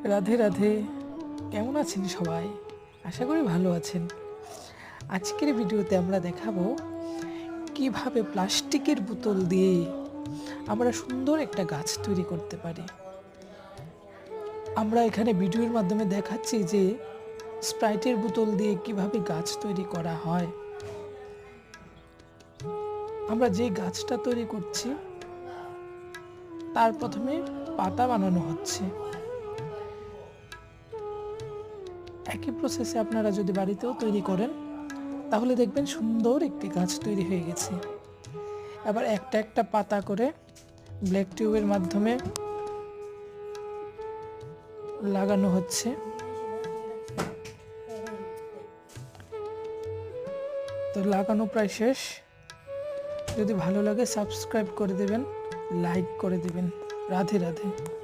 রাধে রাধে। কেমন আছেন সবাই? আশা করি ভালো আছেন। আজকের ভিডিওতে আমরা দেখাবো কিভাবে প্লাস্টিকের বোতল দিয়ে আমরা সুন্দর একটা গাছ তৈরি করতে পারি। আমরা এখানে ভিডিওর মাধ্যমে দেখাচ্ছি যে স্প্রাইটের বোতল দিয়ে কিভাবে গাছ তৈরি করা হয়। আমরা যে গাছটা তৈরি করছি তার প্রথমে পাতা বানানো হচ্ছে। একই প্রসেসে আপনারা যদি বাড়িতেও তৈরি করেন তাহলে দেখবেন সুন্দর একটি গাছ তৈরি হয়ে গেছে। এবার একটা একটা পাতা করে ব্ল্যাক টিউবের মাধ্যমে লাগানো হচ্ছে। তো লাগানো প্রায় শেষ। যদি ভালো লাগে সাবস্ক্রাইব করে দেবেন, লাইক করে দেবেন। রাধে রাধে।